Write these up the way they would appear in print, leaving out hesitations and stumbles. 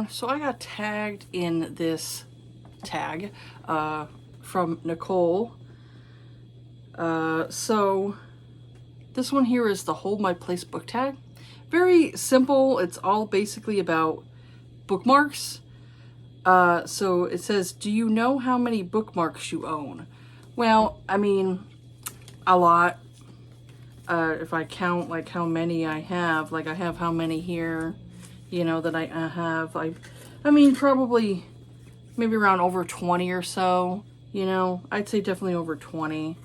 So I got tagged in this tag from Nicole. So this one here is the Hold My Place book tag. Very simple. It's all basically about bookmarks. So it says, do you know how many bookmarks you own? Well, I mean, a lot. If I count like how many I have, like I have how many here, you know, that I have. I mean, probably maybe around over 20 or so, you know. I'd say definitely over 20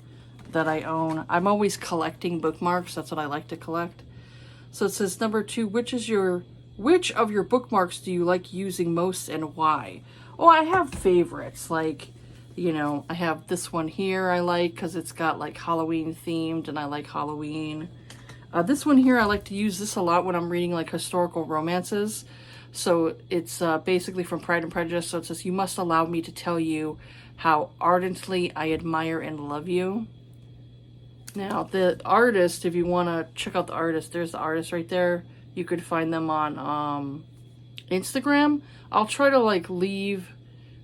that I own. I'm always collecting bookmarks. That's what I like to collect. So it says number 2, which of your bookmarks do you like using most and why? Oh, I have favorites. Like, you know, I have this one here I like because it's got like Halloween themed and I like Halloween. This one here, I like to use this a lot when I'm reading like historical romances. So it's basically from Pride and Prejudice. So it says, you must allow me to tell you how ardently I admire and love you. Now, the artist, if you want to check out the artist, there's the artist right there. You could find them on Instagram. I'll try to like leave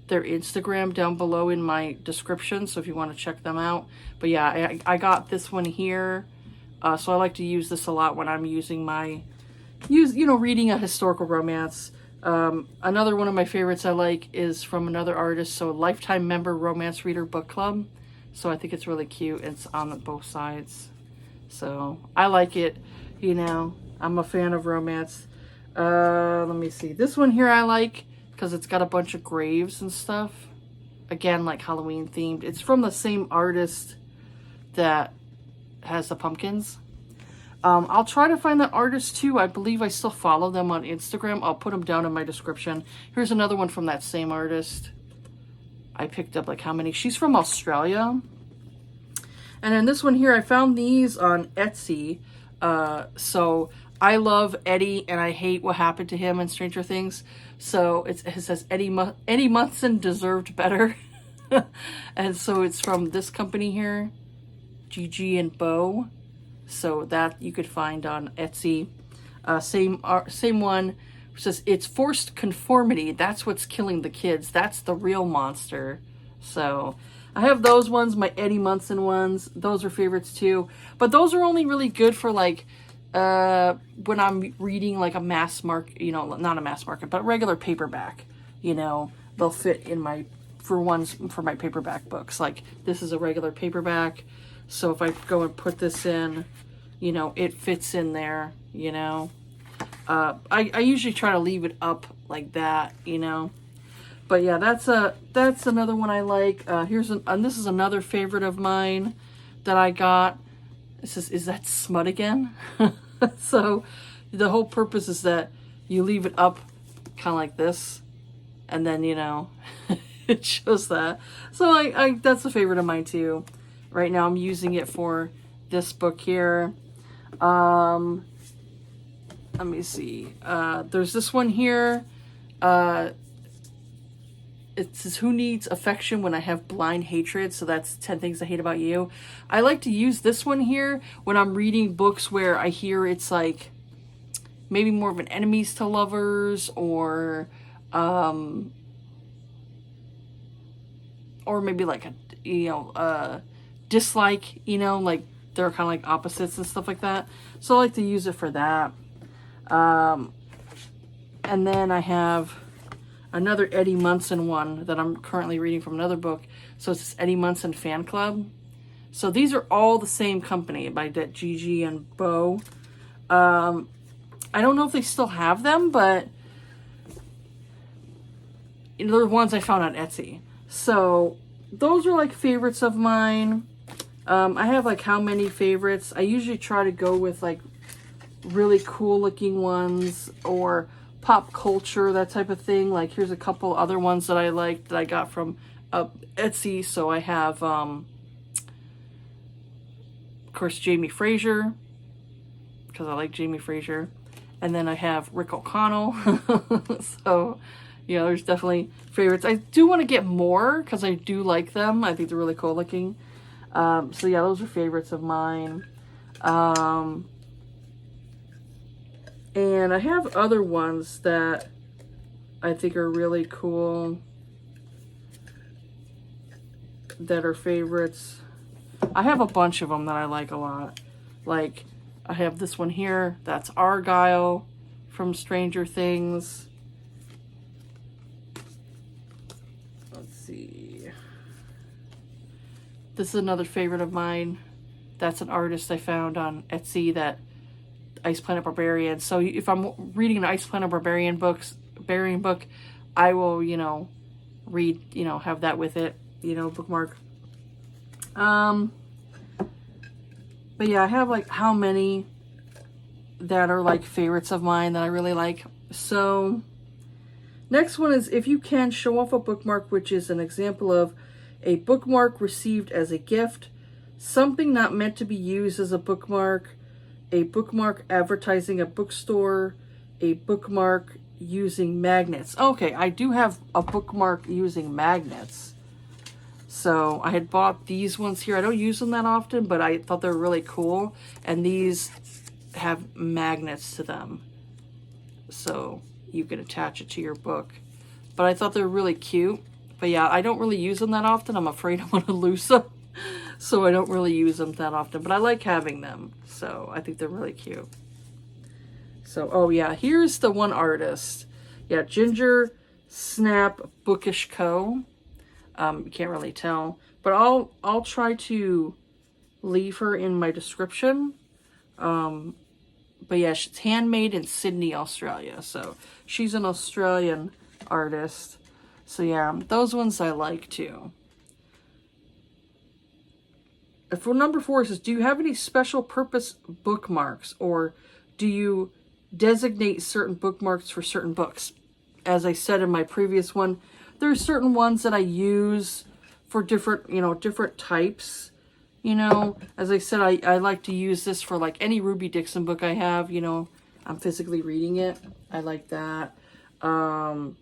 their Instagram down below in my description, so if you want to check them out. But yeah, I got this one here. So I like to use this a lot when I'm reading a historical romance. Another one of my favorites I like is from another artist, so Lifetime Member Romance Reader Book Club. So I think it's really cute. It's on both sides. So I like it, you know. I'm a fan of romance. Let me see. This one here I like because it's got a bunch of graves and stuff. Again, like Halloween themed. It's from the same artist that has the pumpkins. I'll try to find that artist too. I believe I still follow them on Instagram. I'll put them down in my description. Here's another one from that same artist. I picked up like how many? She's from Australia. And then this one here, I found these on Etsy. So I love Eddie and I hate what happened to him in Stranger Things. So it says Eddie Munson deserved better. And so it's from this company here, Gigi and Bo. So that you could find on Etsy. Same one. It says it's forced conformity. That's what's killing the kids. That's the real monster. So I have those ones, my Eddie Munson ones. Those are favorites too. But those are only really good for like when I'm reading like a mass market, you know, not a mass market, but a regular paperback. You know, they'll fit in for my paperback books. Like this is a regular paperback. So if I go and put this in, you know, it fits in there, you know. I usually try to leave it up like that, you know. But yeah, that's another one I like. And this is another favorite of mine that I got. It says, is that smut again? So the whole purpose is that you leave it up kind of like this. And then, you know, it shows that. So that's a favorite of mine too. Right now I'm using it for this book here. Let me see. There's this one here. It says, who needs affection when I have blind hatred? So that's 10 Things I Hate About You. I like to use this one here when I'm reading books where I hear it's like maybe more of an enemies to lovers or maybe like a dislike, you know, like they're kind of like opposites and stuff like that. So I like to use it for that. And then I have another Eddie Munson one that I'm currently reading from another book. So it's this Eddie Munson Fan Club. So these are all the same company by Gigi and Bo. I don't know if they still have them, but they're ones I found on Etsy. So those are like favorites of mine. I have like how many favorites. I usually try to go with like really cool looking ones or pop culture, that type of thing. Like here's a couple other ones that I like that I got from Etsy. So I have of course Jamie Fraser, because I like Jamie Fraser, and then I have Rick O'Connell. So you know, there's definitely favorites. I do want to get more because I do like them. I think they're really cool looking. So yeah, those are favorites of mine. And I have other ones that I think are really cool, that are favorites. I have a bunch of them that I like a lot. Like, I have this one here. That's Argyle from Stranger Things. Let's see. This is another favorite of mine. That's an artist I found on Etsy, that Ice Planet Barbarian. So if I'm reading an Ice Planet Barbarian book, I will, you know, read, you know, have that with it, you know, bookmark. But yeah, I have like how many that are like favorites of mine that I really like. So next one is, if you can, show off a bookmark which is an example of a bookmark received as a gift, something not meant to be used as a bookmark advertising a bookstore, a bookmark using magnets. Okay, I do have a bookmark using magnets. So I had bought these ones here. I don't use them that often, but I thought they were really cool. And these have magnets to them, so you can attach it to your book. But I thought they were really cute. But yeah, I don't really use them that often. I'm afraid I'm going to lose them. So I don't really use them that often. But I like having them. So I think they're really cute. So, oh yeah, here's the one artist. Yeah, Ginger Snap Bookish Co. You can't really tell, but I'll try to leave her in my description. But yeah, she's handmade in Sydney, Australia. So she's an Australian artist. So yeah, those ones I like too. For number 4, it says, do you have any special purpose bookmarks, or do you designate certain bookmarks for certain books? As I said in my previous one, there are certain ones that I use for different, you know, different types. You know, as I said, I like to use this for like any Ruby Dixon book I have, you know, I'm physically reading it. I like that. You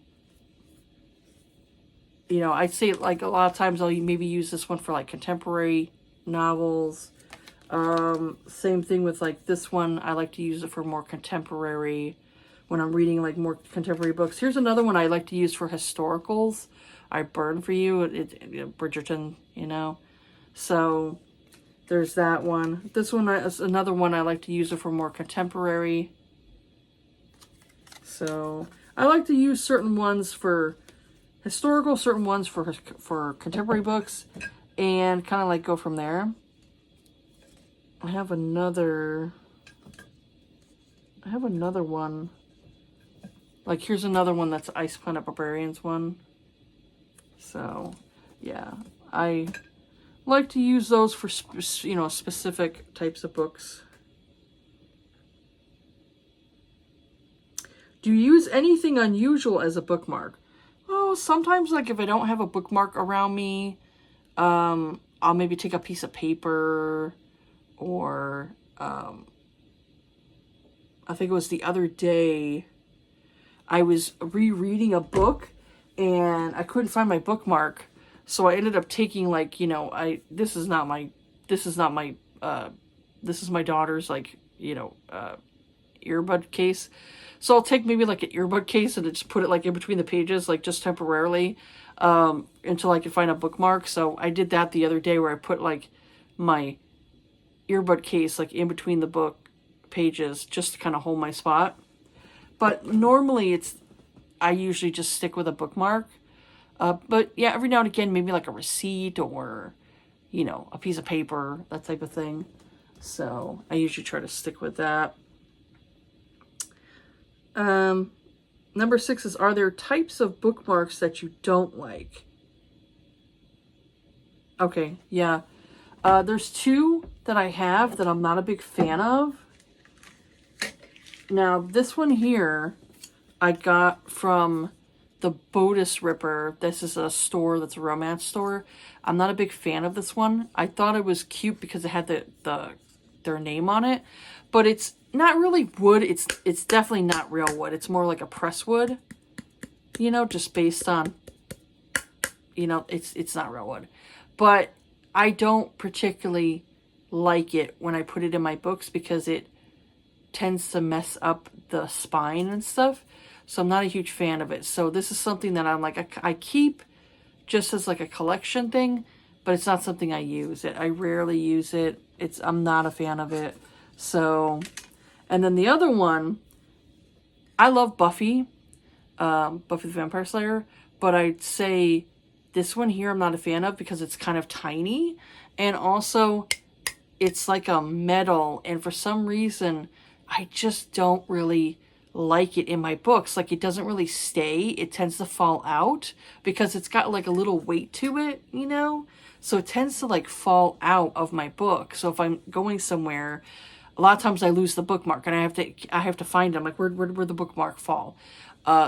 know, I'd say like a lot of times I'll maybe use this one for like contemporary novels. Same thing with like this one. I like to use it for more contemporary, when I'm reading like more contemporary books. Here's another one I like to use for historicals. I Burn for You, Bridgerton, you know. So there's that one. This one is another one I like to use it for more contemporary. So I like to use certain ones for historical, certain ones for contemporary books, and kind of like go from there. I have another one. Like, here's another one that's Ice Planet Barbarians one. So, yeah. I like to use those for, you know, specific types of books. Do you use anything unusual as a bookmark? Oh, sometimes, like, if I don't have a bookmark around me, I'll maybe take a piece of paper, or, I think it was the other day, I was rereading a book and I couldn't find my bookmark. So I ended up taking, like, you know, this is my daughter's, like, you know, earbud case. So I'll take maybe like an earbud case and just put it like in between the pages, like just temporarily, until I can find a bookmark. So I did that the other day, where I put like my earbud case like in between the book pages just to kind of hold my spot. But normally I usually just stick with a bookmark. But yeah, every now and again, maybe like a receipt, or, you know, a piece of paper, that type of thing. So I usually try to stick with that. Number 6 is, are there types of bookmarks that you don't like? Okay, yeah. There's 2 that I have that I'm not a big fan of. Now, this one here, I got from the Bodice Ripper. This is a store that's a romance store. I'm not a big fan of this one. I thought it was cute because it had their name on it, but it's not really wood. It's definitely not real wood. It's more like a press wood, you know, just based on, you know, it's not real wood. But I don't particularly like it when I put it in my books, because it tends to mess up the spine and stuff. So I'm not a huge fan of it. So this is something that I'm like, I keep just as like a collection thing, but it's not something I use. I rarely use it. I'm not a fan of it. So, and then the other one, I love Buffy, Buffy the Vampire Slayer, but I'd say this one here I'm not a fan of because it's kind of tiny, and also it's like a metal, and for some reason I just don't really like it in my books. Like, it doesn't really stay. It tends to fall out because it's got like a little weight to it, you know? So it tends to like fall out of my book. So if I'm going somewhere, a lot of times I lose the bookmark and I have to find them. Like, where'd the bookmark fall?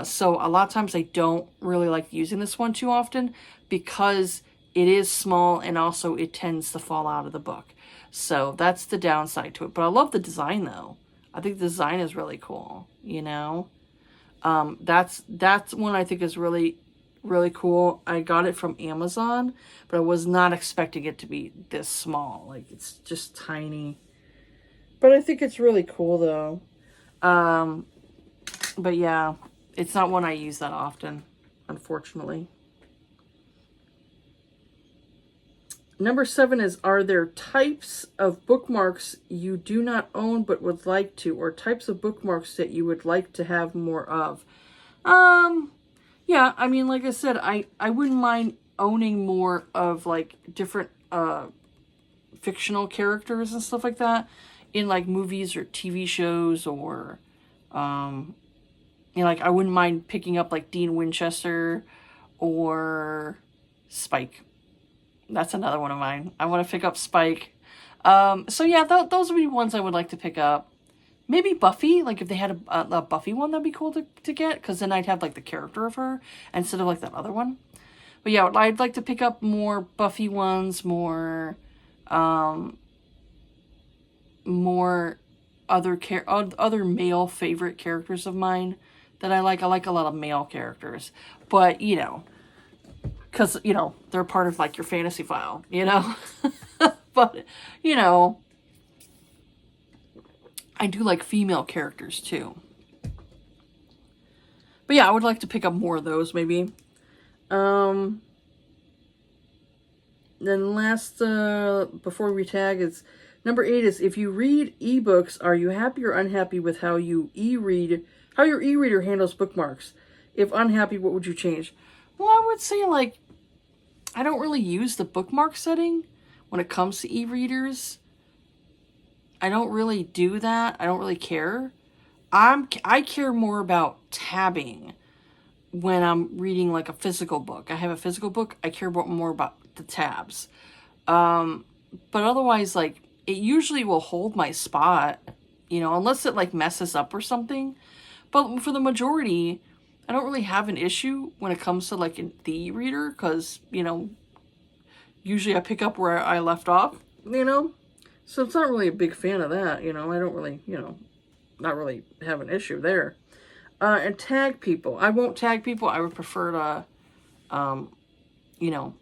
So a lot of times I don't really like using this one too often because it is small and also it tends to fall out of the book. So that's the downside to it. But I love the design though. I think the design is really cool, you know? That's one I think is really, really cool. I got it from Amazon, but I was not expecting it to be this small. Like, it's just tiny. But I think it's really cool though. But yeah, it's not one I use that often, unfortunately. Number 7 is, are there types of bookmarks you do not own but would like to, or types of bookmarks that you would like to have more of? Yeah, I mean, like I said, I wouldn't mind owning more of like different fictional characters and stuff like that in like movies or TV shows, or like I wouldn't mind picking up like Dean Winchester or Spike. That's another one of mine. I want to pick up Spike. So yeah, those would be ones I would like to pick up. Maybe Buffy, like if they had a Buffy one, that'd be cool to get, because then I'd have like the character of her instead of like that other one. But yeah, I'd like to pick up more Buffy ones, more other male favorite characters of mine that I like. I like a lot of male characters, but you know, because, you know, they're part of, like, your fantasy file, you know? But, you know, I do like female characters, too. But, yeah, I would like to pick up more of those, maybe. Then last, before we tag, is number 8 is, if you read ebooks, are you happy or unhappy with how your e-reader handles bookmarks? If unhappy, what would you change? Well, I would say, like, I don't really use the bookmark setting when it comes to e-readers. I don't really do that. I don't really care. I care more about tabbing when I'm reading like a physical book. I have a physical book. I care more about the tabs. But otherwise, like, it usually will hold my spot, you know, unless it like messes up or something. But for the majority, I don't really have an issue when it comes to like the e-reader, because, you know, usually I pick up where I left off, you know? So it's not really a big fan of that, you know? I don't really, you know, not really have an issue there. And tag people. I won't tag people. I would prefer to, you know,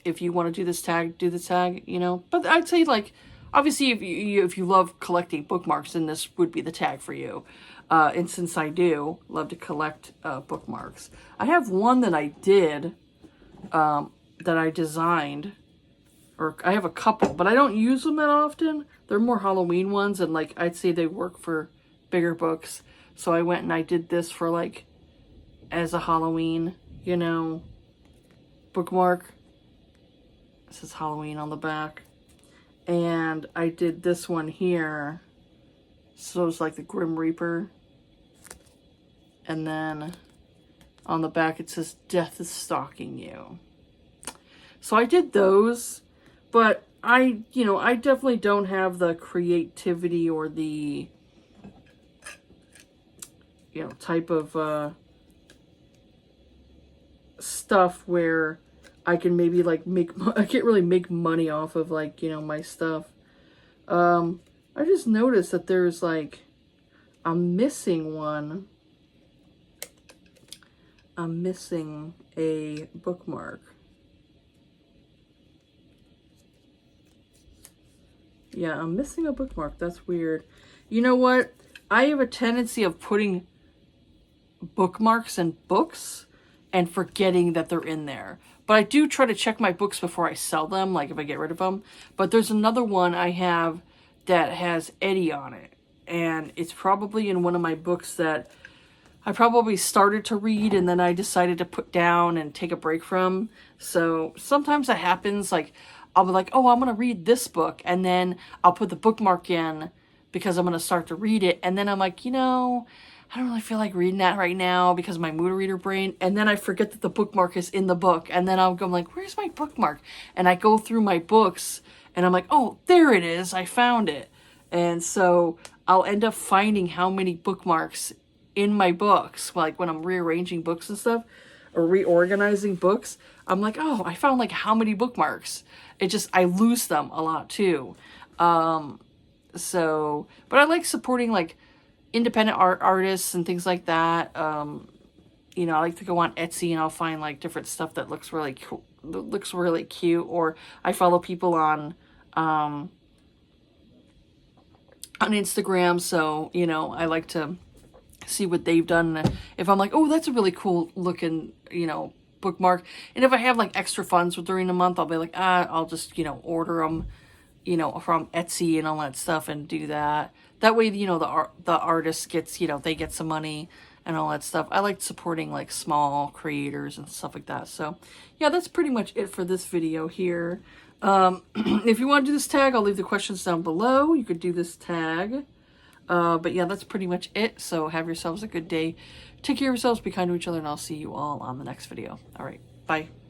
if you want to do this tag, do the tag, you know? But I'd say, like, obviously if you love collecting bookmarks, then this would be the tag for you. And since I do love to collect bookmarks. I have one that I did, that I designed, or I have a couple, but I don't use them that often. They're more Halloween ones, and like I'd say they work for bigger books. So I went and I did this for like as a Halloween, you know, bookmark. This is Halloween on the back. And I did this one here. So it's like the Grim Reaper. And then on the back it says, "Death is stalking you." So I did those, but I definitely don't have the creativity or the, you know, type of stuff where I can maybe like I can't really make money off of, like, you know, my stuff. I just noticed that there's like, I'm missing one. I'm missing a bookmark. Yeah, I'm missing a bookmark. That's weird. You know what? I have a tendency of putting bookmarks and books and forgetting that they're in there. But I do try to check my books before I sell them, like if I get rid of them. But there's another one I have that has Eddie on it. And it's probably in one of my books that I probably started to read and then I decided to put down and take a break from. So sometimes that happens. Like I'll be like, oh, I'm going to read this book. And then I'll put the bookmark in because I'm going to start to read it. And then I'm like, you know, I don't really feel like reading that right now because of my mood reader brain. And then I forget that the bookmark is in the book. And then I'm like, where's my bookmark? And I go through my books and I'm like, oh, there it is. I found it. And so I'll end up finding how many bookmarks in my books, like when I'm rearranging books and stuff or reorganizing books. I'm like, oh, I found like how many bookmarks. It just, I lose them a lot too. So, but I like supporting like independent artists and things like that. You know, I like to go on Etsy and I'll find like different stuff that looks really cool, looks really cute. Or I follow people on Instagram. So, you know, I like to see what they've done. If I'm like, oh, that's a really cool looking, you know, bookmark. And if I have like extra funds during the month, I'll be like, I'll just, you know, order them, you know, from Etsy and all that stuff and do that. That way, you know, the artist gets, you know, they get some money and all that stuff. I like supporting like small creators and stuff like that. So yeah, that's pretty much it for this video here. If you want to do this tag, I'll leave the questions down below. You could do this tag. But yeah, that's pretty much it. So have yourselves a good day. Take care of yourselves, be kind to each other, and I'll see you all on the next video. All right, bye.